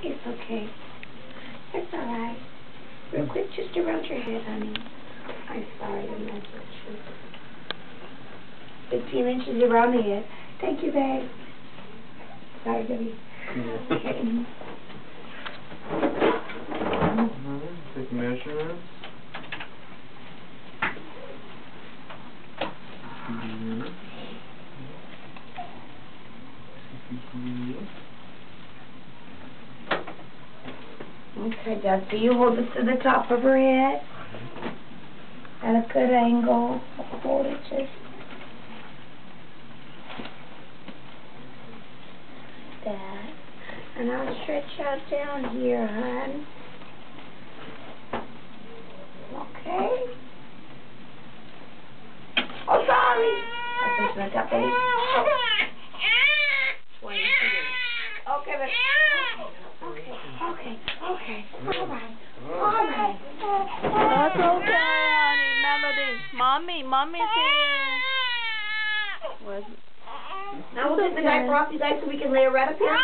It's okay. It's all right. Real quick, just around your head, honey. I'm sorry to mess with you. 15 inches around the head. Thank you, babe. Sorry, baby. Okay. Take measurements. Okay, Dad, so you hold this to the top of her head at a good angle. Hold it just like that. And I'll stretch out down here, hon. Okay. Oh, sorry. I just went up, baby. 22. Okay, baby. Okay. All right. That's okay, honey. Melody. Mommy's here. Now we'll take the diaper off, you guys, so we can lay her right up here.